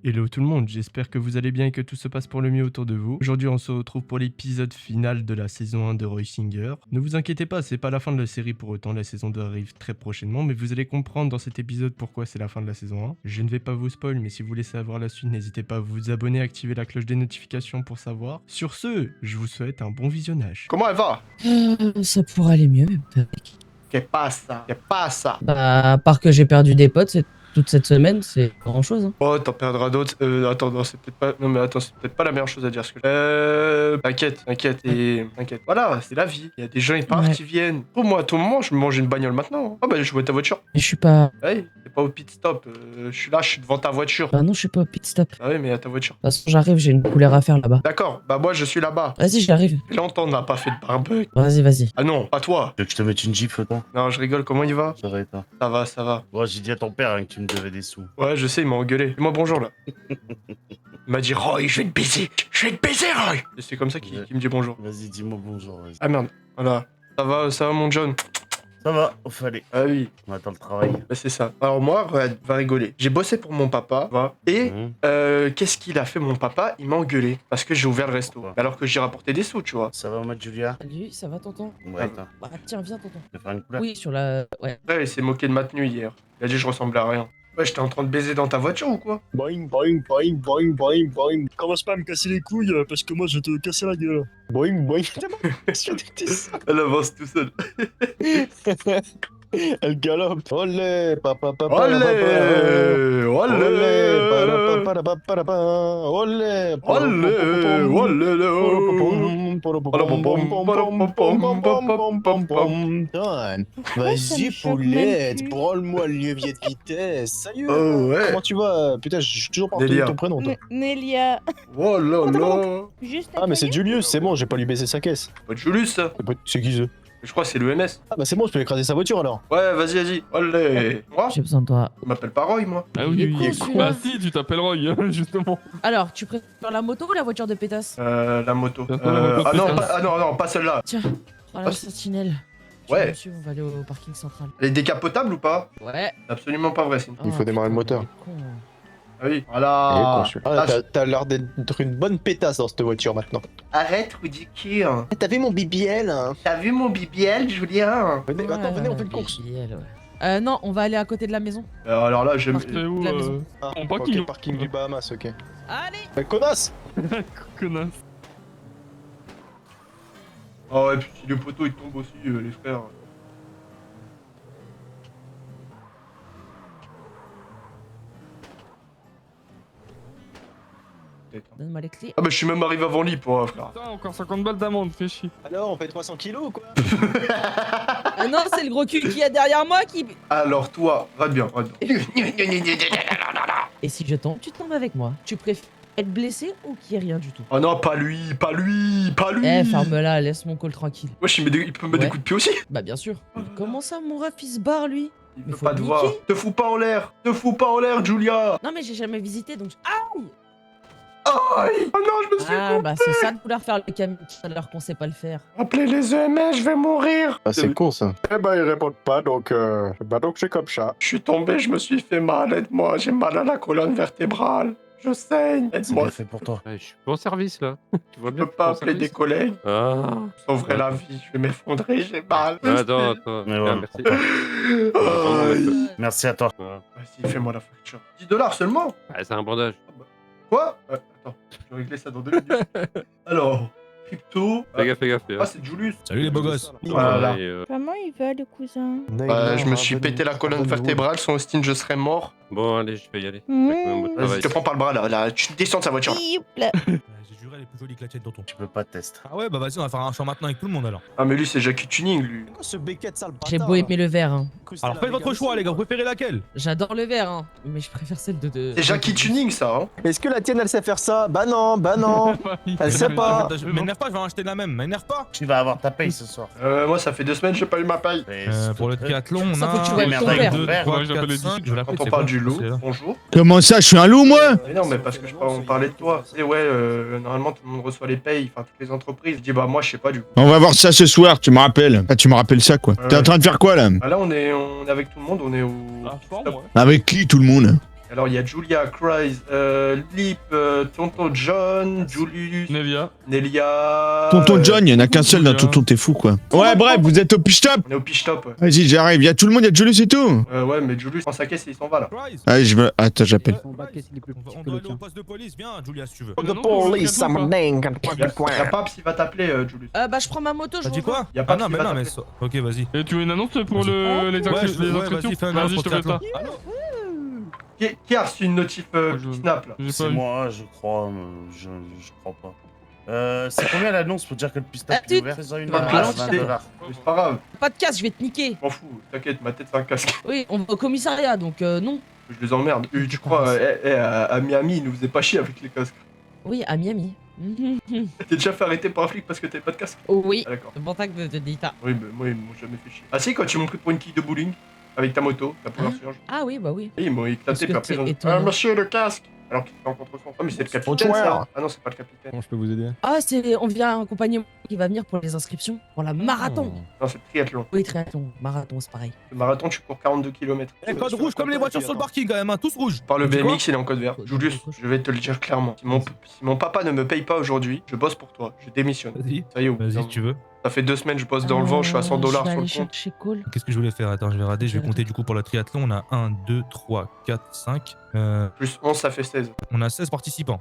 Hello tout le monde, j'espère que vous allez bien et que tout se passe pour le mieux autour de vous. Aujourd'hui on se retrouve pour l'épisode final de la saison 1 de Roy Singer. Ne vous inquiétez pas, c'est pas la fin de la série pour autant, la saison 2 arrive très prochainement, mais vous allez comprendre dans cet épisode pourquoi c'est la fin de la saison 1. Je ne vais pas vous spoil, mais si vous voulez savoir la suite, n'hésitez pas à vous abonner, activer la cloche des notifications pour savoir. Sur ce, je vous souhaite un bon visionnage. Comment elle va? Ça pourrait aller mieux, même avec. Qu'est passa? Qu'est passa? Bah, à part que j'ai perdu des potes toute cette semaine, c'est grand chose. Hein. Oh, t'en perdras d'autres. Attends, non, c'est peut-être pas. Non, mais attends, c'est peut-être pas la meilleure chose à dire. T'inquiète. Voilà, c'est la vie. Il y a des gens, ils partent, Ouais. ils viennent. Pour moi, à tout moment, je me mange une bagnole maintenant. Oh, bah, je vois ta voiture. Mais je suis pas. Ouais, t'es pas au pit stop. Je suis là, je suis devant ta voiture. Bah non, je suis pas au pit stop. De Ah ouais, mais à ta voiture. toute façon, j'arrive, j'ai une couleur à faire là-bas. D'accord, bah, moi, je suis là-bas. Vas-y, j'arrive. Et longtemps, on n'a pas fait de barbecue. Vas-y. Ah non, pas toi. Tu veux que je te mette une gifle, toi? Non, je rigole, comment il va? Ça va et toi? Ça va. Bon, j'ai dit à ton père hein, que tu me devais des sous. Ouais, je sais, il m'a engueulé. Dis-moi bonjour, là. Il m'a dit, Roy, je vais te baiser. Je vais te baiser, Roy. Et c'est comme ça qu'il me dit bonjour. Vas-y, dis-moi bonjour. Vas-y. Ah merde, voilà. Ça va mon John? Ça va, au fallait. Ah oui, On attend le travail. bah c'est ça. Alors moi, va rigoler. J'ai bossé pour mon papa, tu vois. Et qu'est-ce qu'il a fait mon papa? Il m'a engueulé parce que j'ai ouvert le resto. Ouais. Alors que j'ai rapporté des sous, tu vois. Ça va, moi, Julia? Salut, ça va, tonton? Ouais, toi. Bah, tiens, viens, tonton. Tu veux faire une couleur? Oui, sur la. Ouais. Ouais, il s'est moqué de ma tenue hier. Il a dit que je ressemblais à rien. Ouais, j'étais en train de baiser dans ta voiture ou quoi? Boing, boing, boing, boing, boing, boing. Commence pas à me casser les couilles parce que moi je vais te casser la gueule. Boing, boing. Je déteste ça. Elle avance tout seul. Elle galope. Olé, papa, papa, Olé, olé, Vas-y, poulette, branle-moi le levier de vitesse. Sérieux? Oh ouais. Comment tu vas? Putain, j'ai toujours pas Delia. retenu ton prénom, toi. Nélia. Oh là là. Juste Ah, mais c'est Julius, c'est bon, j'ai pas lui baisser sa caisse. Pas de Julius, ça. C'est qui ça? Je crois que c'est l'EMS. Ah, bah c'est bon, je peux écraser sa voiture alors. Ouais, vas-y. Olé. Moi? J'ai besoin de toi. Je m'appelle pas Roy, moi. Ah Il est oui, con, oui. celui-là. Bah si, tu t'appelles Roy, justement. Alors, tu préfères la moto ou la voiture de pétasse? La moto. La moto, Ah non, pétasse. non, pas celle-là. Tiens, prends la sentinelle. Tu Ouais. vois, monsieur, on va aller au parking central. Elle est décapotable ou pas? Ouais. Absolument pas vrai, c'est une... Il faut démarrer le moteur. il est con, hein. Ah oui. Voilà. Ah, t'as l'air d'être une bonne pétasse dans cette voiture maintenant. Arrête, ridicule. T'as vu mon BBL hein? T'as vu mon BBL, Julien? Venez, attends, venez, on fait une course. BBL, ouais. Non, on va aller à côté de la maison. Alors là, je... C'est où La maison. Ah, En parking. ok, parking du Bahamas, ok. Allez! Mais connasse! Connasse. Ah ouais, puis si le poteau il tombe aussi, les frères... Peut-être. Donne-moi les clés. Ah bah je suis même arrivé avant lui, pour frère. Putain, encore 50 balles d'amende, fais chier. Alors, on fait 300 kilos ou quoi? Ah non, c'est le gros cul qui est derrière moi qui. Alors toi, rate bien. Et si je tombe, tu tombes avec moi. Tu préfères être blessé ou qu'il n'y ait rien du tout? Oh non, pas lui. Eh, ferme-la, laisse mon col tranquille. Wesh, il peut me mettre des Ouais. coups de pied aussi. Bah, bien sûr. Comment ça, mon ref, il se barre, lui? Il Mais peut faut pas te le voir. niquer. Te fous pas en l'air, Julia. Non, mais j'ai jamais visité donc. Ah! Aïe. Oh non, je me suis Ah, bah, c'est ça de vouloir faire le camion alors qu'on sait pas le faire. Appelez les EMS, je vais mourir. Ah, c'est con ça. Eh ben, ils répondent pas, donc c'est comme ça. Je suis tombé, je me suis fait mal, aide-moi, j'ai mal à la colonne vertébrale. Je saigne, C'est aide-moi. bien fait pour toi. Ouais, je suis pas en service là. Tu vois Je bien. peux pas appeler des collègues. Ah. Je sauverai la vie, je vais m'effondrer, j'ai mal. Attends. Mais Ah, ouais, merci. Oh, Merci à toi. Vas-y, fais-moi la facture. 10 $ seulement. Ah, c'est un bandage. Quoi? Attends, je vais régler ça dans 2 minutes. Alors, crypto. Fais gaffe. Ah, c'est Julius. Salut les beaux gosses. Voilà. Et, Comment il va, le cousin? Je me suis pété la colonne vertébrale, sans Austin, je serais mort. Bon, allez, je vais y aller. Mmh. Avec mon Vas-y, travail. je te prends par le bras là, tu descends de sa voiture là. Youp, là. J'ai juré, elle est plus jolie que la tienne, tonton. Tu peux pas tester. Ah ouais, bah vas-y, on va faire un chant maintenant avec tout le monde alors. Ah, mais lui, c'est Jackie Tuning, lui. Ce Beckett sale bâtard. J'ai beau aimer le vert, hein. Alors faites votre choix, les gars, vous préférez laquelle? J'adore le vert, hein. Mais je préfère celle de. C'est Jackie Tuning, ça, hein. Est-ce que la tienne elle sait faire ça? Bah non. Elle sait pas. M'énerve pas, je vais en acheter la même, m'énerve pas. Tu vas avoir ta paye ce soir. Moi, ça fait 2 semaines que j'ai pas eu ma paye. Pour le triathlon, on Ça, a. faut que tu vois avec ton un, père. deux, Ouais, trois, j'appelle quatre, les cinq, disciples. je vais l'appeler, Quand on c'est parle quoi du loup, C'est là. bonjour. Comment ça, je suis un loup, moi? Mais non, mais parce que on parlait de toi. Et ouais, normalement, tout le monde reçoit les payes, enfin, toutes les entreprises. Je dis, bah, moi, je sais pas, du coup. On va voir ça ce soir, tu me rappelles. Ah, tu me rappelles ça, quoi. T'es en train de faire quoi, là? Ah, là, on est avec tout le monde, on est au. Ah, fort, Stop. moi. Avec qui, tout le monde? Alors il y a Julia, Cries, Lip, Tonton John, Julius, Nevia. Nelia. Tonton John, il y en a qu'un seul d'un tonton, t'es fou quoi. Ouais, bref, vous êtes au piche-top. On est au pitch top. Ouais. Vas-y, j'arrive. Y'a tout le monde, y'a Julius et tout. Ouais, mais Julius prend sa caisse et il s'en va là. Prize. Allez, je veux. Attends, j'appelle. On doit aller au poste de police, viens, Julia, si tu veux. The police, Y'a Paps, il va t'appeler, Julius. Bah, je prends ma moto, je T'as dit reviens. quoi? Y a pas Ah non, qui mais va non, mais. t'appeler. Ok, vas-y. Et tu veux une annonce pour les Ouais, inscriptions vas-y, fais un annonce Vas-y, je pour te fais ça. triathlon. Qui a reçu une notif je- Snap là? J'ai C'est pas eu. moi, je crois, je crois pas. C'est combien l'annonce pour dire que le pistop Ah, est ouvert? Fais-en une Pas à de 20 $. C'est pas grave, Pas de casse, je vais te niquer. je m'en fous, t'inquiète, ma tête c'est un casque. Oui, on va au commissariat, donc non. Je les emmerde. Tu crois, à Miami, ils nous faisaient pas chier avec les casques. Oui, à Miami. T'es déjà fait arrêter par un flic parce que t'avais pas de casque? Oui. Ah, d'accord. C'est pour ça que je te dis ça. Oui, mais moi, ils m'ont jamais fait chier. Ah si, quand ils m'ont pris pour une quille de bowling, avec ta moto, la première surge. Ah oui, bah oui. Et ils m'ont Parce éclaté, puis que après ils ont c'est dit étonnant. Ah, monsieur, le casque! Alors qu'il était en contresens. Ah, mais c'est le capitaine, ça! Ah non, c'est pas le capitaine. Comment je peux vous aider? Ah, on vient accompagner qui va venir pour les inscriptions. Pour la marathon. Non, c'est le triathlon. Oui, triathlon. Marathon, c'est pareil. Le marathon, tu cours 42 km. Eh, code rouge comme les voitures sur le parking quand même, hein, tous rouges. Par le Tu dis quoi BMX, il est en code vert. Julius, je vais te le dire clairement. Si mon papa ne me paye pas aujourd'hui, je bosse pour toi. Je démissionne. Vas-y, Ça y est, au bout vas-y d'un si tu veux. Ça fait 2 semaines, je bosse dans le vent, je suis à 100 $ Je vais sur aller le compte. chercher Cole. Qu'est-ce que je voulais faire? Attends, je vais rater, je vais compter du coup pour le triathlon. On a 1, 2, 3, 4, 5. Plus 11, ça fait 16. On a 16 participants.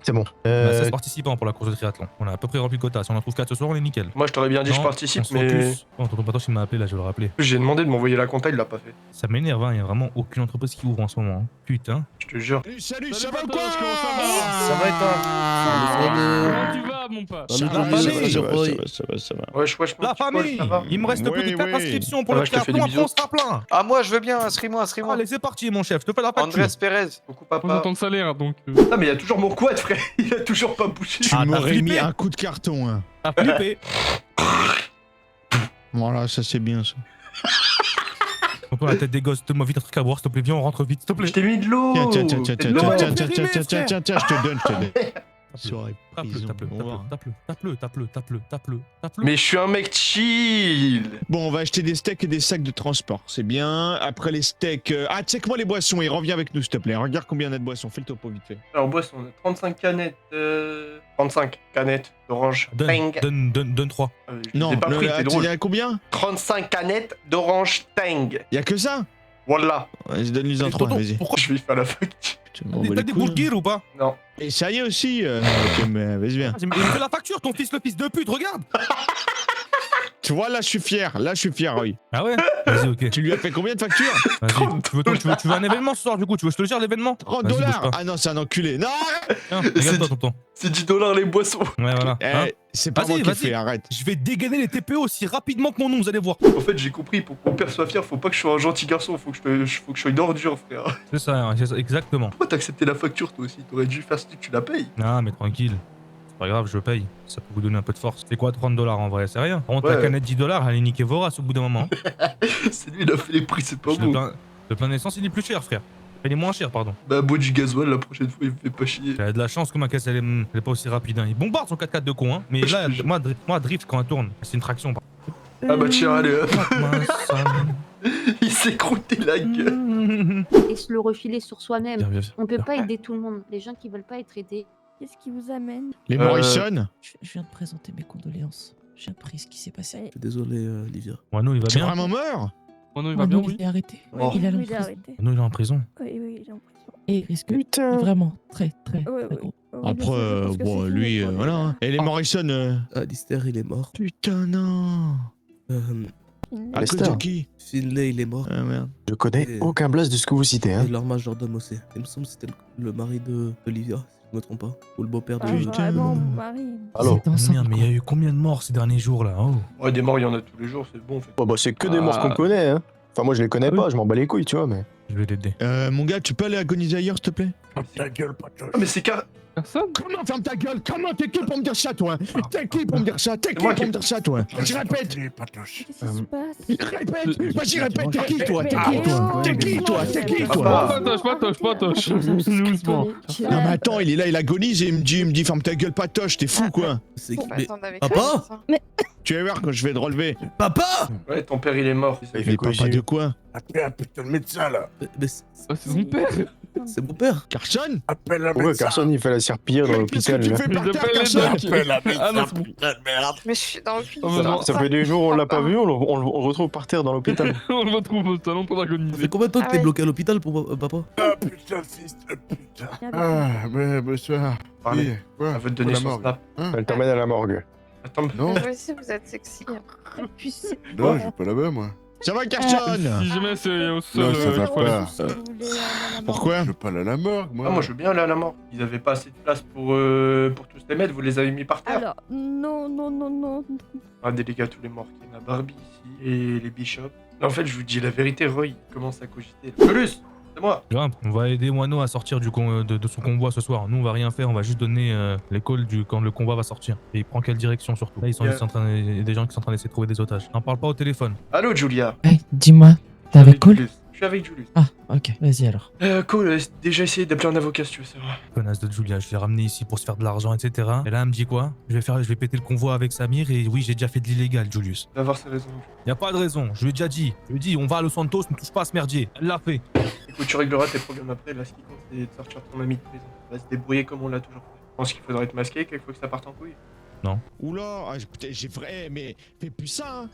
C'est bon. On a 16 participants pour la course de triathlon. On a à peu près rempli le quota. Si on en trouve 4 ce soir, on est nickel. Moi, je t'aurais bien dit Non, je participe, on se mais focus. Oh, tonton Patoche, il m'a appelé là, je vais le rappeler. j'ai demandé de m'envoyer la compta, il l'a pas fait. Ça m'énerve, hein, il y a vraiment aucune entreprise qui ouvre en ce moment. Hein. Putain. Je te jure. Salut, Salut, ça va ou quoi? Patoche, comment ça va Ça va et toi? Comment tu vas, mon pote Ça La va, famille. ça va. Wesh, wesh, mon La petit Paul, famille. ça va Il me reste plus que 4 inscriptions pour Ça le va, je te fais triathlon, des après on bisous. sera plein. Ah, moi, je veux bien, inscris-moi, inscris-moi. Allez, c'est parti, mon chef, je te fais la facture. Andrés Pérez. Coucou, On papa. attend le salaire, donc... Ah, mais il y a toujours mon quad, frère. Il a toujours pas bougé. Tu Ah, t'as m'aurais mis flippé. un coup de carton, hein. T'as flippé. Voilà, ça c'est bien ça. Tonton, la tête des gosses, donne-moi vite un truc à boire, s'il te plaît. Viens, on rentre vite, s'il te plaît. Je t'ai mis de l'eau. Tiens, tiens, tiens, tiens, De l'eau. tiens, tiens, tiens, tiens, tiens, tiens, tiens, je te donne, je te donne. Soirée Tape-le, prison, tape-le, on va voir. tape-le. Mais je suis un mec chill. Bon, on va acheter des steaks et des sacs de transport, c'est bien. Après les steaks... Ah, check-moi les boissons et reviens avec nous, s'il te plaît. Regarde combien on a de boissons, fais le topo vite fait. Alors, boisson, on a 35 canettes. 35 canettes d'orange. Tang. Donne 3. Je Non, les ai pas pris, c'est il drôle. y a combien? 35 canettes d'orange Tang. Y a que ça? Voilà. Vas-y, donne-lui en 3, Tonton, vas-y. Pourquoi je vais faire la facture? Tu m'en bats T'as les des couilles. bourguires ou pas? Non. Et ça y est aussi. Ok, mais vas-y, viens. Il me fait la facture, ton fils, le fils de pute, regarde. Tu vois, là, je suis fier, oui. Ah ouais? Vas-y, ok. Tu lui as fait combien de factures? Vas-y. Tu veux un événement ce soir, du coup? Tu veux que je te le gère, l'événement? 30 Vas-y, bouge $. pas. Ah non, c'est un enculé. Non, Tiens, regarde-toi, tonton. C'est 10 $ les boissons. Ouais, voilà. Hein c'est pas Vas-y, moi qui vas-y. fais, arrête. Je vais dégainer les TPO aussi rapidement que mon nom, vous allez voir. En fait, j'ai compris, pour que mon père soit fier, faut pas que je sois un gentil garçon, faut que je sois une ordure, frère. C'est ça, exactement. Pourquoi t'as accepté la facture, toi aussi? T'aurais dû faire ce que tu la payes. Ah, mais tranquille. C'est pas grave, je paye. Ça peut vous donner un peu de force. C'est quoi 30 $ en vrai? C'est rien. Par contre, Ouais. la canette 10 $, elle est niquée vorace au bout d'un moment. C'est lui, il a fait les prix, c'est pas Le bon. plein, le plein d'essence, il est plus cher, frère. Il est moins cher, pardon. Bah, bois du gasoil, la prochaine fois, il me fait pas chier. J'ai de la chance que ma caisse, elle est pas aussi rapide. Hein. Il bombarde son 4x4 de con, hein. Mais là, moi, drift quand elle tourne, c'est une traction. Ah bah tiens, allez, hop. Il s'est croûté la gueule. Et se le refiler sur soi-même. Viens. On peut pas aider tout le monde. Les gens qui veulent pas être aidés. Qu'est-ce qui vous amène? Les Morrison. Je viens de présenter mes condoléances. J'ai appris ce qui s'est passé. Désolé, Livia. Wano, il va C'est bien. vraiment mort? Oh non, il va bien, oui. Il est arrêté. Oh. Il est allé en Oui, il a prison. arrêté. Wano, il est en prison. Oui, il est en prison. Et il risque Putain. vraiment très Ouais, gros. ouais. Après, bon, lui, voilà. hein. Et les Morrison. Alistair, il est mort. Putain, non. À cause de qui? Finlay, il est mort. Ah merde. Je connais Et- aucun blast de ce que vous citez, Et hein. leur majordome aussi. Il me semble que c'était le mari de Livia, si je me trompe pas. Ou le beau-père de Ah, Livia. vraiment, mon mari. Allô? C'est ensemble. Combien, mais il y a eu combien de morts ces derniers jours là? Oh. Ouais, des morts, il y en a tous les jours, c'est bon, en fait. Oh, bah, c'est que des morts qu'on connaît, hein. Enfin, moi, je les connais pas, je m'en bats les couilles, tu vois, mais. Je vais l'aider. Mon gars, tu peux aller agoniser ailleurs, s'il te plaît? Ah, mais c'est car. Personne? Comment ferme ta gueule? Comment t'es qui pour me dire ça, toi? T'es qui pour me dire ça? T'es qui moi pour qui- me dire ça, toi? Je répète! Qu'est-ce qui se passe? Répète! Vas-y, répète! T'es qui, toi? T'es Ah, qui, toi? non, T'es qui, toi? T'es qui, toi? Patoche. Doucement. Non, mais attends, il est là, il agonise et il me dit ferme ta gueule, patoche, t'es fou, quoi! C'est Bon, mais... attends, avec Papa ça. Mais Tu vas voir quand je vais te relever. Papa! Ouais, ton père il est mort. Mais papa de quoi? Appelle un putain de médecin là. Mais Ah, c'est son père. c'est mon père. Carson? Appelle un Ouais, médecin. Carson, il fait la serpillière dans Qu'est-ce l'hôpital, que tu là. fais par terre, J'appelle les Carson? docs. Appelle un Ah non, médecin, c'est bon. putain de merde. Mais je suis dans le Oh, non. Ça fait des jours, on l'a pas vu, on le retrouve par terre dans l'hôpital. On le retrouve au salon pour Ça agoniser. fait combien de temps que Ah t'es ouais. bloqué à l'hôpital pour papa? Ah putain, fils de putain. Ah, mais bonsoir. Parlez. Quoi? Elle veut te donner La son morgue. snap. Elle t'emmène à la morgue. Attends, Non, Moi aussi, vous êtes sexy. Et puis c'est non, je vais pas là-bas moi. Ça va, Carson? Si jamais c'est au sol. Non, ça va qu'il faut aller- pas. si vous voulez aller à la Pourquoi? Je veux pas aller à la morgue moi. ah, moi je veux bien aller à la mort. Ils avaient pas assez de place pour tous les mettre, vous les avez mis par terre. Alors, non. Regardez les gars, tous les morts qu'il y en a Barbie ici et les bishops. En fait, je vous dis la vérité, Roy il commence à cogiter. Solus, c'est moi. Grimpe, on va aider Wano à sortir de son convoi ce soir. Nous, on va rien faire, on va juste donner les calls quand le convoi va sortir. Et il prend quelle direction surtout. Là, ils sont en train, il y a des gens qui sont en train d'essayer de trouver des otages. N'en parle pas au téléphone. Allô, Julia. Ouais, dis-moi, t'es avec Cole? Julius. Je suis avec Julius. Ah, ok, vas-y alors. Cole, déjà essayé d'appeler un avocat si tu veux savoir. Connasse de Julia, je l'ai ramené ici pour se faire de l'argent, etc. Et là, elle me dit quoi? Je vais péter le convoi avec Samir et oui, j'ai déjà fait de l'illégal, Julius. Il va avoir ses raisons. Y a pas de raison, je lui ai déjà dit. Je lui ai dit, on va à Los Santos, ne touche pas à ce merdier. Elle l'a fait. Écoute, tu régleras tes problèmes après. Là, ce qui compte, c'est de sortir ton ami de prison. On va se débrouiller comme on l'a toujours fait. Je pense qu'il faudrait être masqué quelquefois que ça parte en couille. Oula, putain, j'ai vrai, mais fais plus ça, hein.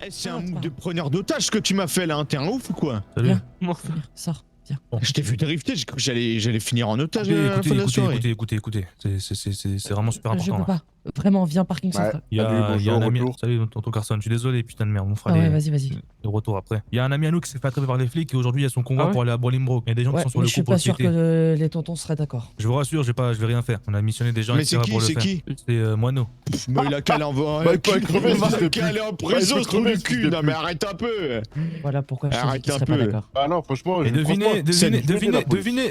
Eh, c'est Ah, un move attends. de preneur d'otage ce que tu m'as fait là, hein. T'es un ouf ou quoi? Salut. Viens. Comment ça? Viens, sors, viens. Je t'ai vu drifter, j'ai cru que j'allais finir en otage à la fin de la soirée. Écoutez. C'est vraiment super Je important peux là. pas. Vraiment, viens parking central. Il y a, Salut, il y a un bonjour, ami. retour. Salut, tonton Carson. Je suis désolé, putain de merde. On fera Ah ouais, les vas-y. retours après. Il y a un ami à nous qui s'est fait attraper par les flics et aujourd'hui il y a son convoi Ah ouais pour aller à Bolingbroke. Il y a des gens Ouais, qui sont sur mais le je suis coup pour pas le sûr péter. que les tontons seraient d'accord. Je vous rassure, je vais rien faire. On a missionné des gens Mais etc. c'est qui, pour le c'est faire. qui? C'est Moineau. Mais il a qu'à l'envoyer. Bah, il peut être crevé, Il va fils de qu'à aller en pute. prison, Bah, il peut ce trou crever, du fils cul. de Non, pute. mais arrête un peu. Voilà pourquoi je te dis Arrête qu'ils un seraient pas peu. d'accord. Ah non, franchement, Et devinez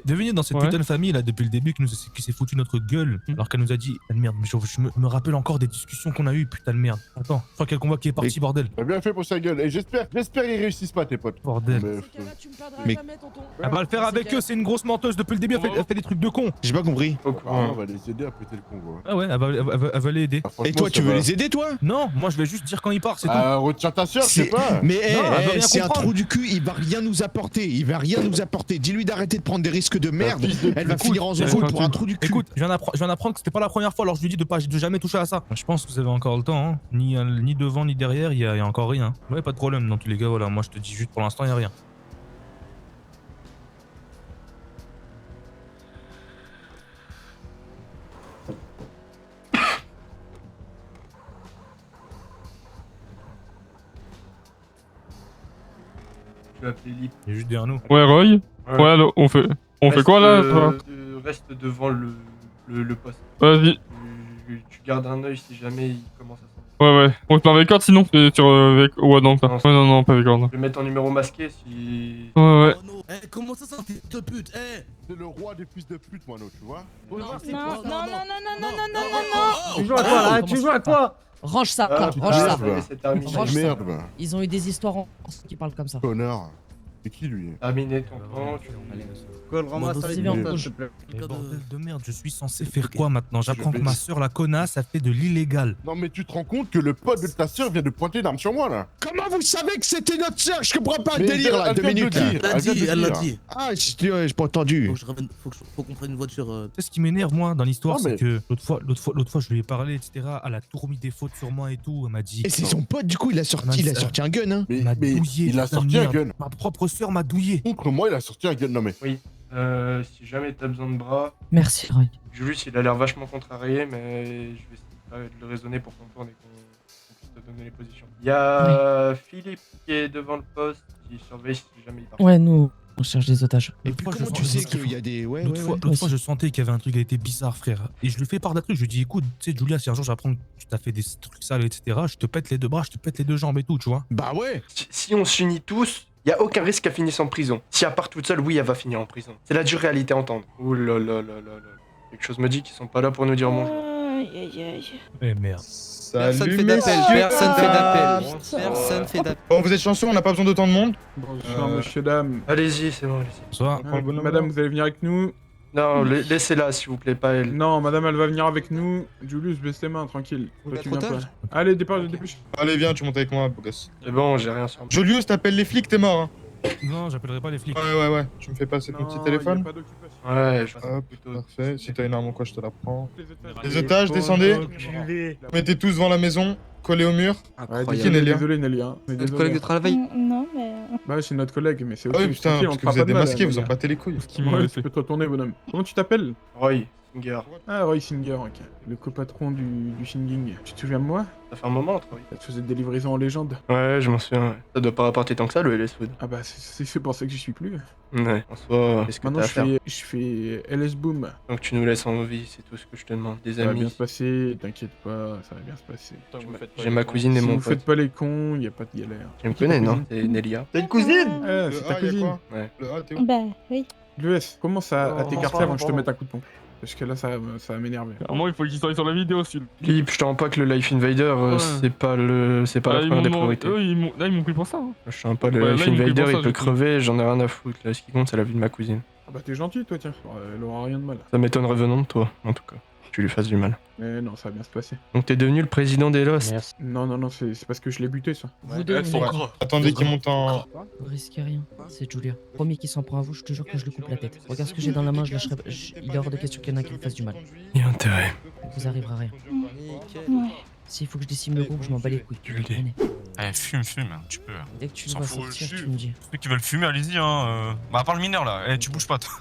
devinez dans cette Ouais. putain de famille là depuis le début qui s'est foutu notre gueule alors qu'elle nous a dit ah, merde, mais je me rappelle encore des discussions qu'on a eues, putain de merde. Attends, je crois qu'il y a le convoi qui est parti, bordel. T'as bien fait pour sa gueule. Et j'espère qu'ils réussissent pas, tes potes. Bordel. Mais, Mais- jamais, tonton. Elle va le faire avec eux, c'est une grosse menteuse depuis le début, elle fait des trucs de con. J'ai pas compris. on va les aider à péter le convoi. Ah ouais, elle va les aider. Ah, Et franchement, toi, tu ça veux va. les aider, toi? Non, moi je vais juste dire quand il part, c'est tout. Retiens ta soeur, je sais C'est- pas. Mais Non, elle veut rien c'est un comprendre. trou du cul, il va rien nous apporter. Il va rien nous apporter. Dis-lui d'arrêter de prendre des risques de merde. fils de Elle va pute. finir en zone écoute, rouge pour un trou du cul. Écoute, je viens d'apprendre que c'était pas la première fois, alors je lui dis de jamais toucher à ça. Je pense que vous avez encore le temps, hein. Ni devant ni derrière, il y a encore rien. Ouais, pas de problème dans tous les cas, voilà, moi je te dis juste pour l'instant, il y a rien. Je vais appeler Lip. Il y a juste derrière nous. Ouais, Roy. Ouais, alors, on fait quoi là toi Reste devant le poste. Vas-y. Tu gardes un œil si jamais il commence à s'en. Ouais. On se met avec corde sinon. C'est sur avec. Ouais, non, pas. Non, Ouais, non, pas avec corde. Je vais mettre en numéro masqué si. Ouais. Oh non, eh, comment ça, fils de pute? Eh! C'est le roi des fils de pute, Moineau, tu vois. Non. Tu joues à quoi là? Tu joues à quoi? Range ça, Ah, range ça. putain. C'est terminé. Range ça. Merde, va. Ils ont eu des histoires en qui parlent comme ça. Connard. C'est qui lui? Terminé ton temps. Vas-y, viens, on bouge. Mais bordel de merde, je suis censé faire quoi maintenant? J'apprends que ma soeur, la connasse, a fait de l'illégal. Non, mais tu te rends compte que le pote de ta soeur vient de pointer une arme sur moi, là? Comment vous savez que c'était notre sœur? Je comprends pas le Mais délire là, elle 2 vient de minutes le là. dire. Elle l'a dit. Ah, j'ai pas entendu. Faut qu'on prenne une voiture. Tu sais ce qui m'énerve moi dans l'histoire, Ah, c'est mais- que l'autre fois je lui ai parlé, etc. Elle a tout remis des fautes sur moi et tout. Elle m'a dit. Et c'est son pote, du coup, il a sorti un gun, hein. Elle m'a douillé. il a putain de sorti un merde. gun. Ma propre sœur m'a douillé. Contre moi, il a sorti un gun. Non, mais. Si jamais t'as besoin de bras, Merci, Roy. Julius il a l'air vachement contrarié, mais je vais essayer de le raisonner pour qu'on tourne et qu'on puisse te donner les positions. Il y a Philippe qui est devant le poste, qui surveille si jamais il part. Ouais, nous, on cherche des otages. Et puis L'autre fois, comment je tu sais sens- qu'il y a des... Ouais, L'autre ouais, fois, ouais. l'autre fois, je sentais qu'il y avait un truc qui a été bizarre, frère. Et je lui fais part d'un truc. Je lui dis, écoute, tu sais, Julia, si un jour j'apprends que tu t'as fait des trucs sales, etc., je te pète les deux bras, je te pète les deux jambes et tout, tu vois. Bah ouais. Si on s'unit tous, il y a aucun risque qu'elle finisse en prison. Si elle part toute seule, oui, elle va finir en prison. C'est la dure réalité à entendre. Ouh là là là là là. Quelque chose me dit qu'ils sont pas là pour nous dire bonjour. Eh merde. Personne fait d'appel, personne fait d'appel. Personne fait d'appel. Bon, vous êtes chanceux, on n'a pas besoin d'autant de monde. Bonsoir, monsieur, dame. Allez-y, c'est bon, allez-y. Bonsoir. Madame, vous allez venir avec nous. Non, laissez-la, s'il vous plaît, pas elle. Non, madame, elle va venir avec nous. Julius, baisse tes mains, tranquille. Toi, tu viens pas. otage. Allez, dépêche. Allez, viens, tu montes avec moi, beau gosse. C'est bon, j'ai rien sur moi. Julius, t'appelles les flics, t'es mort. Hein. Non, j'appellerai pas les flics. Ouais. Tu me fais passer ton petit téléphone. Ouais, je Hop, parfait. Si t'as une arme ou quoi, je te la prends. Les Les otages, descendez. Enculé. Mettez tous devant la maison, collés au mur. Ouais, Qui est Nélia? désolé, Nélia. Notre collègue de travail. Non, mais. Bah, ouais, c'est notre collègue, mais c'est Ah ok. oui, putain, tranquille, parce on que te fera vous pas êtes de mal, démasqués, vous en Nélia. battez les couilles. Qui m'a Ouais, laissé. tu peux te retourner, bonhomme. Comment tu t'appelles? Roy Singer. Ah, Roy Singer, ok. Le copatron du Shinging. Tu te souviens de moi? Ça fait un moment, Roy. Ça te faisait des livraisons en légende. Ouais, je m'en souviens. Ouais. Ça doit pas rapporter tant que ça, le LS Food. Ah bah, c'est pour ça que j'y suis plus. Ouais, en soi, qu'est-ce que Maintenant, t'as à faire? je fais LS Boom. Donc tu nous laisses en vie, c'est tout ce que je te demande. Des Ça va bien amis. se passer, t'inquiète pas, ça va bien se passer. J'ai ma cousine et Si mon vous pote. faites pas les cons, y a pas de galère. Tu me connais, non? C'est Nelia. T'as une cousine? Ah, c'est ta cousine. Ouais. Le A, t'es où? Bah, oui. Le S, commence à Oh, t'écarter avant que je te mette un coup de pompe. Parce que là, ça va m'énerver. Clairement, il faut qu'il soit sur la vidéo, celui Lip, je te rends pas que le Life Invader, Ouais. c'est pas la première des priorités. Eux, là, ils m'ont pris pour ça. Hein. Je te rends pas le Ouais, Life là, ils m'ont pris Invader, pour ça, il peut du coup. crever, j'en ai rien à foutre. Là, ce qui compte, c'est la vie de ma cousine. Ah bah t'es gentil, toi, tiens. Elle aura rien de mal. Ça m'étonnerait venant de toi, en tout cas. Que tu lui fasses du mal. Mais non, ça va bien se passer. Donc t'es devenu le président des Lost. Non, c'est parce que je l'ai buté, ça. Vous deux, vous êtes- Attendez qu'il monte en. Vous risquez rien. C'est Julia. Premier qui s'en prend à vous, je te jure que je lui coupe la tête. Regarde ce que j'ai dans la main, je lâcherai. Il est hors de question qu'il y en a qui me fasse du mal. Il y a intérêt. Il vous arrivera rien. Ouais. S'il faut que je décime le groupe, je m'en bats les couilles. Tu le dis. Comprenez. Eh, fume, tu peux. Dès que tu S'en vas fout, sortir, je tu me dis. Ceux qui veulent fumer, allez-y, hein. Bah, à part le mineur, là. Eh, tu bouges pas, toi.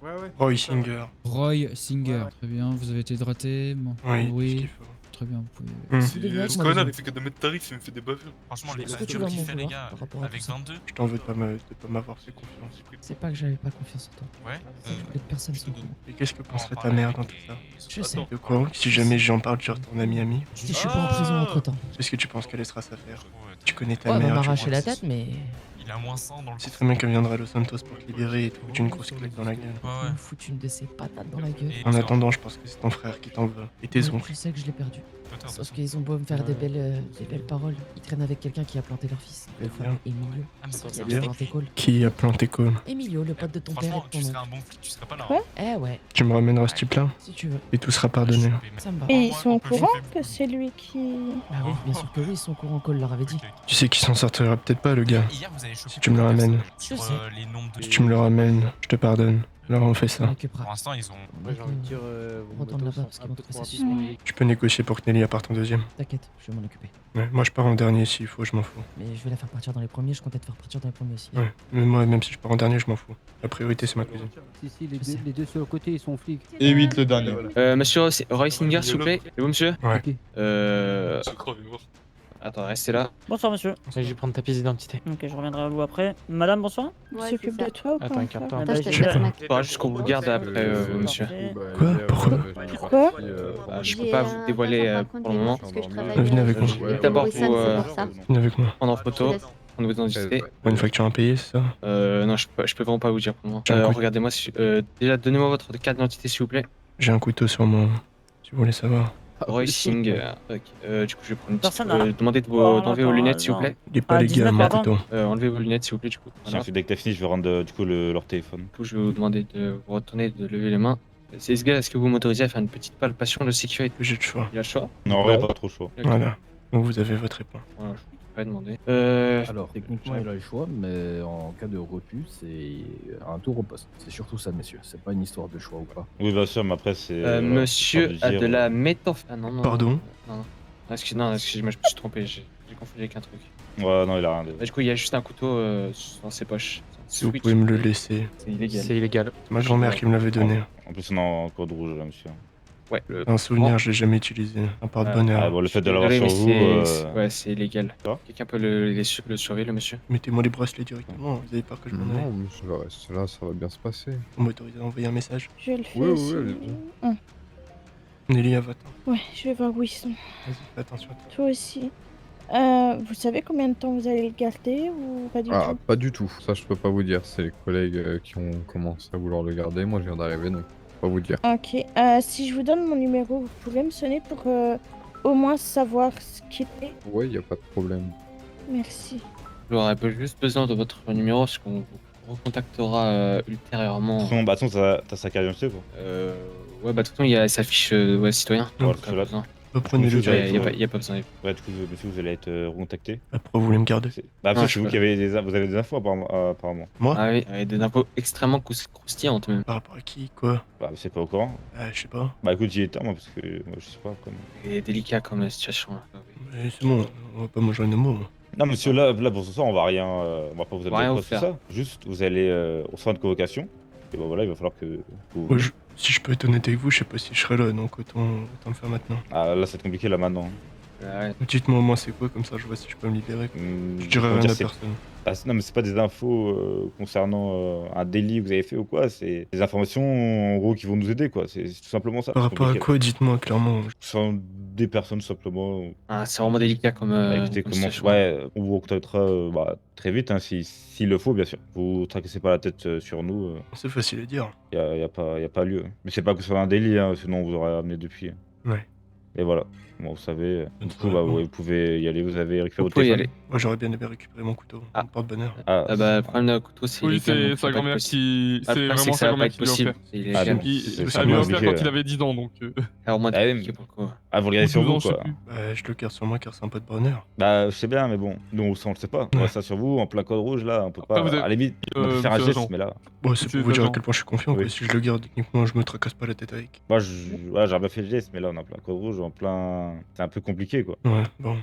Ouais. Roy Singer. Roy Singer, très bien, vous avez été hydraté. Bon. Oui, ce Oui, qu'il faut. très bien, vous pouvez. C'est dégueulasse, moi, Connard, les il fait que de mettre tarif, il me fait des bavures. Franchement, les Est-ce que gars, tu tu vas vois m'en qu'il fait, les vouloir gars. par rapport à Avec tout ça 22. Je t'en veux de pas m'avoir fait confiance. C'est pas que j'avais pas confiance en toi. Ouais. Les personnes sont cool. Et qu'est-ce que penserait ta mère dans tout ça? Je sais. De quoi? Si jamais j'en parle, tu retournes ami. Si je suis pas en prison entre temps. Est-ce que tu penses qu'elle laissera ça faire? Tu connais ta Ouais, elle va mère. tu m'arracher vois. la tête, mais. Il a moins 100 dans le. C'est très bien qu'elle viendra à Los Santos pour te libérer et te foutre une grosse claque dans la gueule. Ouais, Me foutre une de ces patates dans la gueule. En attendant, je pense que c'est ton frère qui t'en veut. Et tes oncles. Je sais que je l'ai perdu. Peut-être. Sauf qu'ils ont beau me faire des belles paroles. Ils traînent avec quelqu'un qui a planté leur fils. Le fameux Emilio. Ah, mais c'est Qui a bien. planté Cole. Qui a planté Cole? Emilio, le pote de ton père et Franchement, de tu ton serais oncle. un bon flic, tu serais pas là. Quoi Eh ouais, Tu me ramèneras ce type-là si tu veux. et tout sera pardonné. Ça me va. Et ils sont au courant que c'est lui qui. Bah oui, bien sûr que oui, ils sont au courant, Cole leur avait dit. Tu sais qu'il s'en sortira peut-être pas, le gars. Hier, vous avez chopé Si tu me le ramènes. Je sur sais. les nombres de. Si tu me le ramènes, je te pardonne. Alors on fait On ça. Pour occupera. l'instant, ils ont. Moi j'ai envie de dire. On retourne là-bas parce qu'ils vont trouver ça suspect. Tu peux négocier pour que Nelly parte en deuxième. T'inquiète, je vais m'en occuper. Ouais, moi je pars en dernier s'il faut, je m'en fous. Mais je vais la faire partir dans les premiers, je comptais te faire partir dans les premiers aussi. Ouais, mais moi même si je pars en dernier, je m'en fous. La priorité c'est ma cousine. Si, les deux sur le côté, ils sont flics. Et 8 le dernier. Monsieur Roy Singer, s'il vous plaît. C'est vous, monsieur? Ouais. Attends, restez là. Bonsoir, monsieur. Je vais prendre ta pièce d'identité. Ok, je reviendrai à vous après. Madame, bonsoir. Il Ouais, s'occupe c'est de toi ou pas Attends, un encore quart d'heure. Ah bah, Attache j'ai- ta snack. Faudra juste qu'on vous garde après, monsieur. Quoi? Pourquoi? Pourquoi Je peux pas vous dévoiler pour le moment. Venez avec moi. D'abord, Pour vous Venez avec moi. prendre en photo, prendre vos identités. Une facture impayée, c'est ça? Non, je peux vraiment pas vous dire pour le moment. J'ai un coup. Regardez-moi, déjà, donnez-moi votre carte d'identité, s'il vous plaît. J'ai un couteau sur moi. Si vous voulez savoir. Roy Singer. Ok. Du coup, je vais prendre une petite. Personne n'a- Demandez d'enlever vos lunettes, s'il vous plaît. Il est pas Ah, légal, 19, mon pardon. couteau. Enlevez vos lunettes, s'il vous plaît, du coup. Voilà. Dès que t'as fini, je vais rendre du coup leur téléphone. Du coup, je vais vous demander de vous retourner, de lever les mains. C'est ce gars, est-ce que vous m'autorisez à faire une petite palpation de sécurité? J'ai le choix. Il a le choix? Non, ouais, pas trop chaud. D'accord. Voilà. Donc vous avez votre réponse. Voilà, je vais pas demander. Alors, techniquement, il a le choix, mais en cas de refus, c'est un tour au poste. C'est surtout ça, messieurs. C'est pas une histoire de choix ou pas. Oui, bien sûr, mais après, c'est. Monsieur a de la méthamphétamine. Ah non, non. Pardon? Non. Non, excusez-moi, je me suis trompé, j'ai confondu avec un truc. Ouais, non, il a rien. Bah, du coup, il y a juste un couteau dans ses poches. Si vous pouvez me le laisser. C'est illégal. C'est illégal. C'est ma grand-mère qui me l'avait donné. En plus, on est en code rouge, là, monsieur. Ouais. Un souvenir, je l'ai jamais utilisé. Un porte-bonheur. Ah, bon, le fait de l'avoir Désolé, sur mais vous. ouais, c'est illégal. Quelqu'un peut le surveiller, le monsieur? Mettez-moi les bracelets directement. Vous avez peur que je m'en aille? Non, je vais rester là, ça va bien se passer. Vous m'autorisez à envoyer un message? Je vais le faire. Oui, aussi. allez-y. Nelly, va-t'en. Ouais, je vais voir où ils sont. Vas-y, fais attention à toi. Toi aussi. Vous savez combien de temps vous allez le garder ou pas du Ah, tout? pas du tout. Ça, je peux pas vous dire. C'est les collègues qui ont commencé à vouloir le garder. Moi, je viens d'arriver, donc je peux pas vous dire. Ok. Si je vous donne mon numéro, vous pourrez me sonner pour au moins savoir ce qu'il est. Ouais, y a pas de problème. Merci. J'aurais juste besoin de votre numéro parce qu'on vous recontactera ultérieurement. Bon, bah, attends, t'as sa carte d'identité, quoi. Ouais, bah, de toute façon, elle s'affiche ouais, citoyen. Ouais, Donc, cela. Reprenez-le Il n'y direct. a pas besoin. Ouais, du coup, monsieur, vous allez être recontacté. Après, vous voulez me garder? Bah, Non, c'est je vous peux. qui avez vous avez des infos, apparemment. Moi? Ah oui, avec des infos extrêmement croustillantes même. Par rapport à qui? Quoi? Bah, c'est pas au courant. Je sais pas. Bah, écoute, j'y étais, moi, parce que moi, je sais pas, comme. C'est délicat comme la situation. Là. Mais c'est bon, on va pas manger un mot. Non, monsieur, là pour ce soir, on va rien. On va pas vous On va rien amener vous quoi que ce soit. Juste, vous allez au centre de convocation. Et bah voilà, il va falloir que vous. Ouais, si je peux être honnête avec vous, je sais pas si je serai là, donc autant le faire maintenant. Ah, là, c'est compliqué, là, maintenant. Ouais. Dites-moi au moins c'est quoi, comme ça je vois si je peux me libérer. Je dirais Comment rien dire, à c'est- personne. Ah, non, mais c'est pas des infos concernant un délit que vous avez fait ou quoi. C'est des informations, en gros, qui vont nous aider, quoi. C'est tout simplement ça. Par C'est rapport à compliqué. quoi, dites-moi clairement. Ce sont des personnes, simplement. Ah, c'est vraiment délicat comme. Bah, écoutez, comme comment. situation. Ouais, on vous recontactera très vite, hein, s'il le faut, bien sûr. Vous tracassez pas la tête sur nous. C'est facile à dire. Y a pas lieu. Mais c'est pas que ce soit un délit, hein, sinon on vous aurait amené depuis. Ouais. Et voilà. Bon, vous savez, du coup, très bah, bien. ouais, vous pouvez y aller, vous avez récupéré Vous votre pouvez y téléphone. aller. Moi j'aurais bien aimé récupérer mon couteau. Ah. Porte-bonheur. Ah, Ah bah, le problème d'un couteau, c'est Oui, illégal, donc c'est ça sa va pas être grand-mère possible. qui. Ah, C'est le problème, vraiment que ça sa va pas grand-mère être qui lui a possible. offert. C'est Ah, illégal. bon, c'est Ça lui a vraiment offert compliqué, quand il là. avait 10 ans, donc. Alors, moi, Ah, oui, compliqué pour le coup. Ah, vous le regardez Ou sur 12 ans, vous, je sais quoi. plus. Bah, je le garde sur moi car c'est un peu de bonheur. Bah, je sais bien, mais bon, nous, on le sait pas. On Ouais. reste ça sur vous, en plein code rouge, là, on peut Après, pas. vous avez- À la limite, on peut faire un monsieur geste, agent. mais là. Bon, c'est Monsieur pour vous dire à l'agent. quel point je suis confiant. Oui. Quoi. Si je le garde, techniquement, je me tracasse pas la tête avec. Moi, ouais, j'aurais bien fait le geste, mais là, on est en plein code rouge, en plein. C'est un peu compliqué, quoi. Ouais, bon.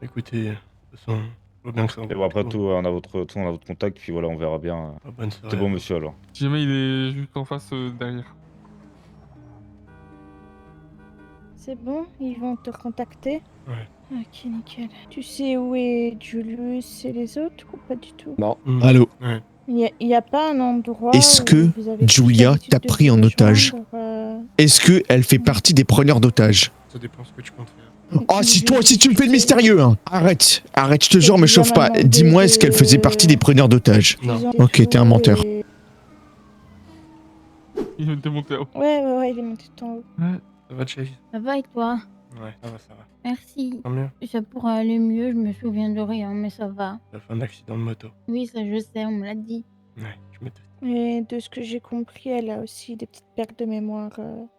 Écoutez, de toute façon, je vois bien que ça. Mais bon, après tout, on a votre contact, puis voilà, on verra bien. Bonne soirée. C'est bon, monsieur, alors. Si jamais il est juste en face derrière. C'est bon, ils vont te contacter. Ouais. Ok, nickel. Tu sais où est Julius et les autres ou pas du tout? Non. Allô. Ouais. Il y a pas un endroit Est-ce où que vous avez tous Julia l'habitude t'a de pris vous en otage? rejoindre, Est-ce que elle fait partie des preneurs d'otages? Ça dépend ce que tu comptes faire. Oh, si tu me fais le mystérieux, hein. Arrête, je te jure, me Julia chauffe m'a pas. demandé Dis-moi, est-ce qu'elle faisait partie des preneurs d'otages? Ils ont Ok, des t'es un tours menteur. et- Il était monté à haut. Ouais, il est monté tout en haut. Ça va, Chase? Ça va et toi? Ouais, ça va. Merci. Tant mieux. Ça pourrait aller mieux, je me souviens de rien, mais ça va. T'as fait un accident de moto. Oui, ça je sais, on me l'a dit. Ouais, je me doute. Et de ce que j'ai compris, elle a aussi des petites pertes de mémoire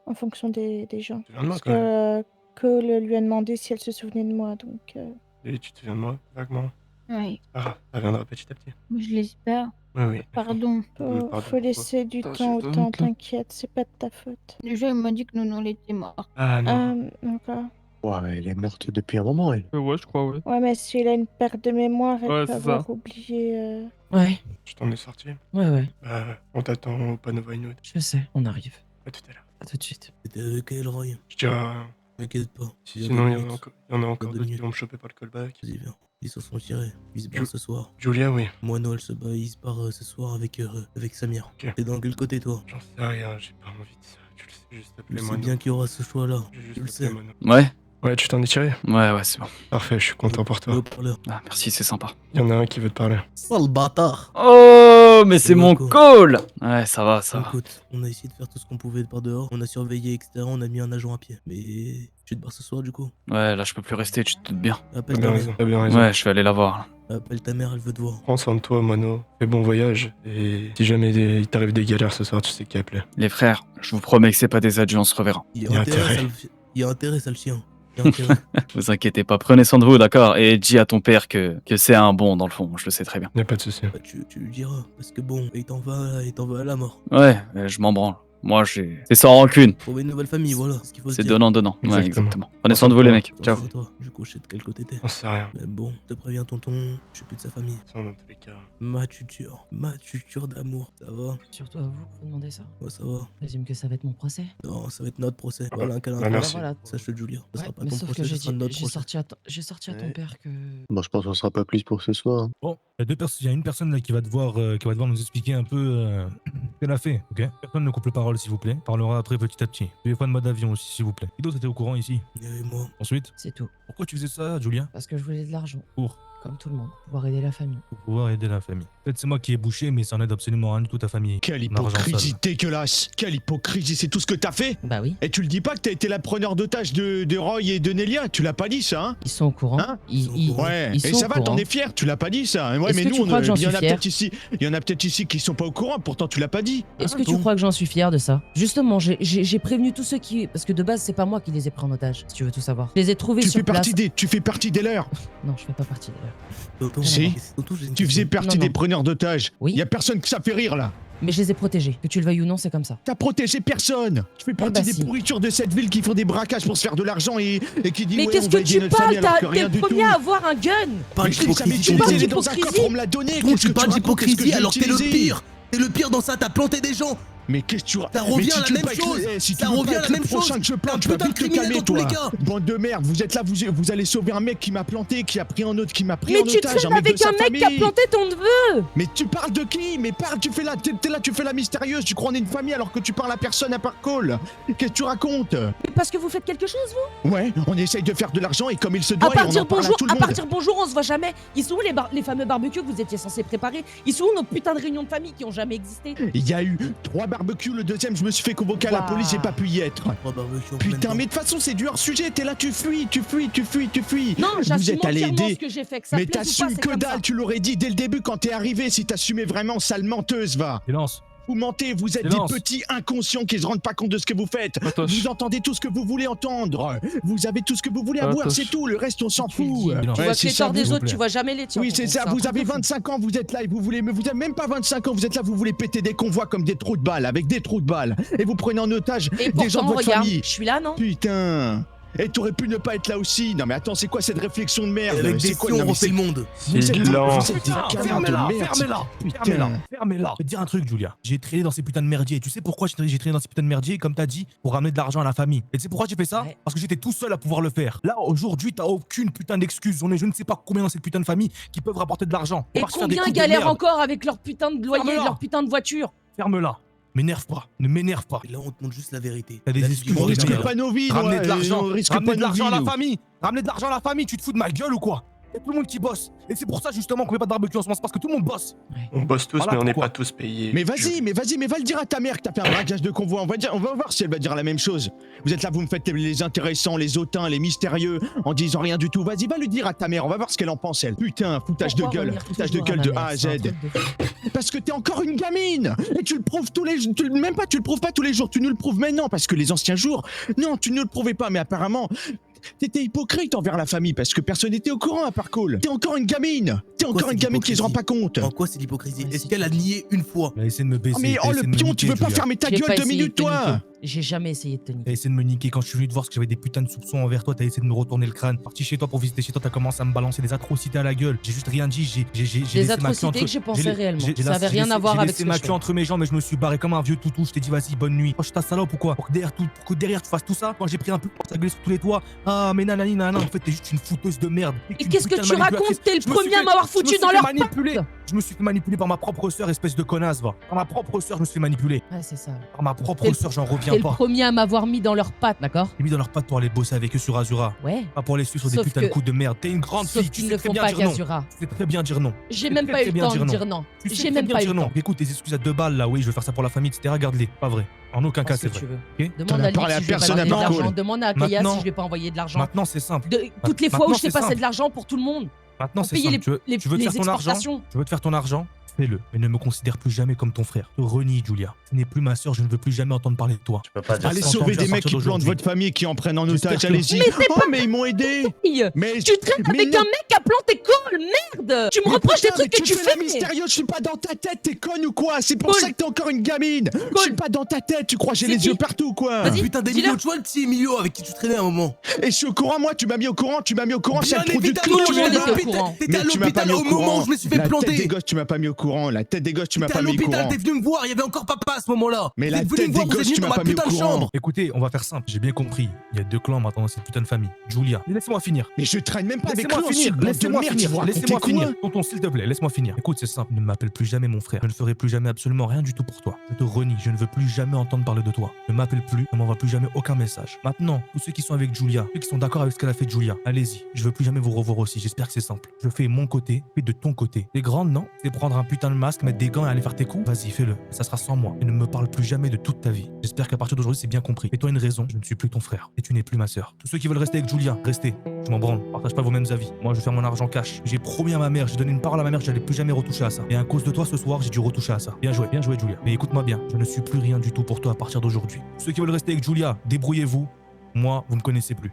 en fonction des gens. Tu viens de moi, Parce quand même. que Cole lui a demandé si elle se souvenait de moi, donc... Et tu te souviens de moi, vaguement? Oui, Ah, ça viendra petit à petit. je l'espère. Oui. Pardon. Pardon, Faut laisser du Putain, temps au j'ai temps, honte, là. t'inquiète, c'est pas de ta faute. Déjà, il m'a dit que Nono était mort. Ah non. D'accord. Ouais, elle est morte depuis un moment, elle. Ouais, je crois, ouais. Ouais, mais si elle a une perte de mémoire, elle Ouais, peut c'est avoir ça. oublié... Ouais, Tu t'en es sorti? ouais. Bah, on t'attend au panneau Vinewood. Je sais, on arrive. À tout à l'heure. À tout de suite. C'était avec elle, Roy. Je dirai rien. T'inquiète pas. Sinon, il y en a encore d'autres qui vont me choper par le callback. Vas-y, viens. Ils se sont tirés. Ils se barrent ce soir. Julia, oui. Moi, Noël se bat, il se part ce soir avec Samir. Ok. T'es dans quel côté, toi? J'en sais rien, j'ai pas envie de ça. Tu le sais, juste Je appelez-moi. sais bien qu'il y aura ce choix-là. Je le sais. Ouais, Ouais, tu t'en es tiré? ouais, c'est bon. Parfait, je suis content pour toi. Ah, merci, c'est sympa. Il y en a un qui veut te parler. Sale bâtard! Oh, mais c'est C'est mon Marco. call. Ouais, ça va, ça va. Écoute, on a essayé de faire tout ce qu'on pouvait par dehors. On a surveillé, etc. On a mis un agent à pied. Mais tu te barres ce soir, du coup? Ouais, là, je peux plus rester, tu te doutes bien. Appelle T'as ta bien mère. raison, t'as bien raison. Ouais, je vais aller la voir. là. Appelle ta mère, elle veut te voir. Prends soin de toi, Mono. Fais bon voyage. Et si jamais il t'arrive des galères ce soir, tu sais qui appeler. Les frères, je vous promets que c'est pas des adieux, on se reverra. Il y a intérêt, sale chien. Il y a intérêt. Vous inquiétez pas, prenez soin de vous, d'accord? Et dis à ton père que c'est un bon dans le fond, je le sais très bien. Y'a pas de souci. Bah, tu lui diras. Parce que bon, il t'en va à la mort. Ouais, je m'en branle. Moi, c'est sans rancune. Trouver une nouvelle famille, voilà. C'est ce qu'il faut se C'est dire. donnant-donnant. Ouais, Exactement. exactement. Prenez soin de vous, les mecs. Attention Ciao. à toi. Du coup, je sais de quel côté t'es. On sait rien. Mais bon, je te préviens, tonton, je suis plus de sa famille. Ça, dans tous les cas. Ma tuture d'amour. Ça va? Surtout à vous, faut demander ça. Ouais, ça va. Présume que ça va être mon procès. Non, ça va être notre procès. Voilà un câlin. Bah, merci. Voilà. Sache-le, Julia. Ce Ouais, sera pas mais ton sauf procès, que ce sera notre procès. j'ai sorti à ton père que... Bon, je pense qu'on sera pas plus pour ce soir. hein. Bon, il y a une personne là qui va devoir nous expliquer un peu ce qu'elle a fait, ok? Personne ne coupe la parole, s'il vous plaît. Parlera après petit à petit. Téléphone mode avion aussi, s'il vous plaît. Qui d'autre était au courant ici? Et moi. C'est tout. Pourquoi tu faisais ça, Julia? Parce que je voulais de l'argent. Pour Comme tout le monde, pouvoir aider la famille. Pour pouvoir aider la famille. Peut-être c'est moi qui ai bouché, mais ça n'aide absolument rien du tout ta famille. Quelle Mon argent hypocrisie sale. dégueulasse. Quelle hypocrisie, c'est tout ce que t'as fait? Bah oui. Et tu le dis pas que t'as été la preneur d'otage de Roy et de Nelia? Tu l'as pas dit ça, hein? Ils sont au courant. Hein? Ouais, ils et sont ça au va, courant. t'en es fier, tu l'as pas dit ça. Ouais, Est-ce mais que nous, tu crois que j'en il y en suis a fier peut-être ici, il y en a peut-être ici qui sont pas au courant, pourtant tu l'as pas dit. Est-ce Hein, que tu bon. crois que j'en suis fier de ça? Justement, j'ai prévenu tous ceux qui... Parce que de base, c'est pas moi qui les ai pris en otage, si tu veux tout savoir. Je les ai trouvés Tu sur fais place. tu fais partie des leurs. Non, je fais pas partie des leurs. Si. Tu faisais partie Non, des non. preneurs d'otages. Oui. Y a personne que ça fait rire là. Mais je les ai protégés. Que tu le veuilles ou non, c'est comme ça. T'as protégé personne. Tu fais partie bah des si. pourritures de cette ville qui font des braquages pour se faire de l'argent et qui disent Mais ouais, qu'est-ce on que va aider tu notre parles? famille alors que T'es rien le du premier tout. à avoir un gun. Mais je l'ai jamais utilisé dans un coffre, on me l'a donné. Donc Qu'est-ce tu que parles racontes? Qu'est-ce que d'hypocrisie j'ai alors que t'es le utilisé? pire. T'es le pire dans ça, t'as planté des gens. Mais qu'est-ce que tu Ça revient à la même chose. Ça revient à la même chose. Que je plante, tu T'es vas un vite te criminel calmer, dans tous toi. les cas. Bande de merde, vous êtes là, vous allez sauver un mec qui m'a planté, qui a pris un autre, qui m'a pris Mais en tu otage, traînes un mec de avec sa un mec qui a famille. planté ton neveu. Mais tu parles de qui? Mais parle, tu fais là, t'es là, tu fais la mystérieuse, tu crois on est une famille alors que tu parles à personne à part call. Qu'est-ce que tu racontes? Mais parce que vous faites quelque chose, vous? Ouais, on essaye de faire de l'argent et comme il se doit, À part et on dire en parle bonjour, à tout le à monde. part dire bonjour, on se voit jamais. Ils sont où les fameux barbecues que vous étiez censés préparer? Ils sont où nos putains de réunions de famille qui ont jamais existé? Il y a eu 3 barbecues, le deuxième je me suis fait convoquer à la police, j'ai pas pu y être. Putain, mais de toute façon c'est du hors sujet, t'es là, tu fuis. Non, Vous j'assume êtes allé entièrement aider. ce que j'ai fait, que ça Mais plaise ou pas, t'assumes c'est que comme dalle, ça. tu l'aurais dit dès le début quand t'es arrivé, si t'assumais vraiment, sale menteuse, va. Silence. Vous mentez, vous êtes Silence. des petits inconscients qui se rendent pas compte de ce que vous faites. Patoche. Vous entendez tout ce que vous voulez entendre. Vous avez tout ce que vous voulez avoir, Patoche. c'est tout. Le reste, on s'en Tu le fout. dis. Tu Ouais, vois que c'est les ça, torts des vous- autres, tu vois jamais les tiens. Oui, c'est ça, un vous truc avez de fou. 25 ans, vous êtes là et vous voulez, mais vous avez même pas 25 ans, vous êtes là, vous voulez péter des convois comme des trous de balles, avec des trous de balles. Et vous prenez en otage Et des gens de pourtant, votre regarde, famille. je suis là, non? Putain. Et t'aurais pu ne pas être là aussi. Non mais attends, c'est quoi cette réflexion de merde? Avec C'est des quoi? fions, Non, on mais refait le monde. Vous êtes- Silence. vous êtes des Putain, canards de fermez-la, merde. fermez-la, Putain. fermez-la, fermez-la. Je vais te dire un truc, Julia. J'ai traîné dans ces putains de merdiers. Tu sais pourquoi j'ai traîné dans ces putains de merdiers, comme t'as dit, pour ramener de l'argent à la famille. Et tu sais pourquoi j'ai fait ça? Ouais. Parce que j'étais tout seul à pouvoir le faire. Là, aujourd'hui, t'as aucune putain d'excuse. On est je ne sais pas combien dans cette putain de famille qui peuvent rapporter de l'argent. Et Partir faire des combien coups de galèrent merde. encore avec leur putain de loyer et Ferme-la. leur putain de voiture? Ferme-la. M'énerve pas. Ne m'énerve pas. Et là, on te montre juste la vérité. T'as des Là, excuses. On de risque merde. pas nos vies, Ramener ouais, de l'argent. on risque Ramener pas de nos l'argent à la vies, nous. famille. Ramener de l'argent à la famille. Tu te fous de ma gueule ou quoi? Y'a tout le monde qui bosse. Et c'est pour ça justement qu'on fait pas de barbecue en ce moment. C'est parce que tout le monde bosse. On bosse tous, Voilà mais on n'est pourquoi. pas tous payés. Mais vas-y, mais va le dire à ta mère que t'as fait un braquage de convoi. On va voir si elle va dire la même chose. Vous êtes là, vous me faites les intéressants, les hautains, les mystérieux, en disant rien du tout. Vas-y, va le dire à ta mère. On va voir ce qu'elle en pense, elle. Putain, foutage de Pourquoi gueule. revenir Foutage de toujours gueule à de ma A à mère? Z. C'est un truc de fou. Parce que t'es encore une gamine. Et tu le prouves tous les jours. Même pas, tu le prouves pas tous les jours. Tu nous le prouves maintenant. Parce que les anciens jours, non, tu ne le prouvais pas. Mais apparemment, t'étais hypocrite envers la famille. Parce que personne n'était au courant à part Cole. T'es encore une gamine. T'es Quoi, encore c'est une gamine qui se rend pas compte. En quoi c'est l'hypocrisie? Ouais, Est-ce si. qu'elle a nié une fois? Elle a essayé de me baiser. Oh, mais t'as oh essayé le de me pion, niquer, tu veux pas Julia. fermer ta J'ai gueule pas 2 essayé minutes, de te toi? niquer. J'ai jamais essayé de te niquer. T'as essayé de me niquer quand je suis venu te voir parce que j'avais des putains de soupçons envers toi. T'as essayé de me retourner le crâne. Parti chez toi pour visiter chez toi, t'as commencé à me balancer des atrocités à la gueule. J'ai juste rien dit. J'ai Des laissé ma queue atrocités entre- que j'ai pensé j'ai- réellement. j'ai- Ça avait rien à voir avec ce J'ai que laissé ma je queue fais. entre mes jambes et je me suis barré comme un vieux toutou. Je t'ai dit vas-y, bonne nuit. Oh, je suis ta salope ou quoi? Pour que derrière tu fasses tout ça. Quand j'ai pris un peu de gueule sur tous les toits. Ah, mais nanani nanana. En fait, t'es juste une fouteuse de merde. Et qu'est-ce que tu racontes? T'es le Je me suis premier à fait- m'avoir je me foutu suis dans fait leur manipuler. patte. Je me suis fait manipuler par ma propre sœur, espèce de connasse, va. Par ma propre sœur, je me suis fait manipuler. Ouais, c'est ça. Par ma T'es propre le- sœur, j'en T'es reviens le pas. premier à m'avoir mis dans leurs pattes, d'accord? J'ai mis dans leurs pattes pour aller bosser avec eux sur Azura. Ouais. Pas pour les suivre sur des Sauf putains de que- coups de merde. T'es une grande Sauf fille, qu'ils tu ne sais très font bien pas dire non. qu'Azura. Tu sais très bien dire non. J'ai Tu même sais pas très eu le bien temps de dire non. Tu sais J'ai très même bien pas eu dire le non. temps. Écoute, tes excuses à 2 balles là, oui, je veux faire ça pour la famille, etc. Garde-les. Pas vrai. En aucun cas, Pense c'est que vrai. tu veux. Ok. Demande T'en as à Lick parlé à si je vais pas personne donner de avant, l'argent. Cole. Demande à Akaya Maintenant- si je vais pas envoyer de l'argent. Maintenant, c'est simple. Toutes les fois où Maintenant, je t'ai c'est passé simple. de l'argent pour tout le monde. Maintenant, Pour c'est payer simple. Tu veux te les faire ton argent. exportations. Tu veux te faire ton argent. Fais-le, mais ne me considère plus jamais comme ton frère. Je renie, Julia. Tu n'es plus ma sœur, je ne veux plus jamais entendre parler de toi. Tu peux pas dire Allez ça. sauver Entendu, des à mecs qui partir plantent d'aujourd'hui. votre famille, qui en prennent en J'espère otage, que- allez-y. Mais c'est Oh, mais ils m'ont aidé. Mais Tu traînes mais avec non. un mec qui a planté Cole, merde! Tu me Mais reproches des putain, trucs mais que tu fais fais! la mystérieuse, je suis pas dans ta tête, t'es conne ou quoi? C'est pour Cole. ça que t'es encore une gamine. Je suis pas dans ta tête, tu crois j'ai C'est les qui? yeux partout quoi? Vas-y. Putain, dis-le. d'Emilio, tu vois le petit Emilio avec qui tu traînais à un moment? Et je suis au courant, moi, tu m'as mis au courant, Bien sale trou du évidemment, cul, tu le es monde là. était au courant. T'étais à Mais tu m'as pas l'hôpital mis au moment où je me suis fait La tête des planter. gosses, tu m'as pas mis au courant. courant. La tête des gosses, tu m'as T'es pas à mis au l'hôpital, courant. t'es venu me voir, il y avait encore papa à ce moment-là. Mais Vous la êtes venu tête me voir, des vous êtes gosses, venu tu dans m'as ma pas mis au putain de courant. chambre. Écoutez, on va faire simple. J'ai bien compris. Il y a 2 clans maintenant dans cette putain de famille. Julia, laissez-moi finir. Mais je traîne même pas avec Laissez-moi lui finir, ensuite, bande de laissez-moi merde, finir, tu vas raconter laissez-moi quoi? finir. Tonton, s'il te plaît, laisse-moi finir. Écoute, c'est simple, ne m'appelle plus jamais mon frère. Je ne ferai plus jamais absolument rien du tout pour toi. Je te renie, je ne veux plus jamais entendre parler de toi. Ne m'appelle plus, ne m'envoie plus jamais aucun message. Maintenant, tous ceux qui sont avec Julia, ceux qui sont d'accord avec ce qu'elle a fait Julia, allez-y. Je veux plus jamais vous revoir aussi, j'espère que c'est simple. Je fais mon côté, fais de ton côté. T'es grande, non? C'est prendre un putain de masque, mettre des gants et aller faire tes coups? Vas-y, fais-le. Ça sera sans moi. Et ne me parle plus jamais de toute ta vie. J'espère qu'à partir d'aujourd'hui, c'est bien compris. Et toi une raison, je ne suis plus ton frère. Et tu n'es plus ma sœur. Tous ceux qui veulent rester avec Julia, restez. Je m'en branle. Partage pas vos mêmes avis. Moi, je vais faire mon argent cash. J'ai promis à ma mère, j'ai donné une parole à ma mère que j'allais plus jamais retoucher à ça. Et à cause de toi, ce soir, j'ai dû retoucher à ça. Bien joué, Julia. Mais écoute-moi bien, je ne suis plus rien du tout pour toi à partir d'aujourd'hui. Ceux qui veulent rester avec Julia, débrouillez-vous. Moi, vous me connaissez plus.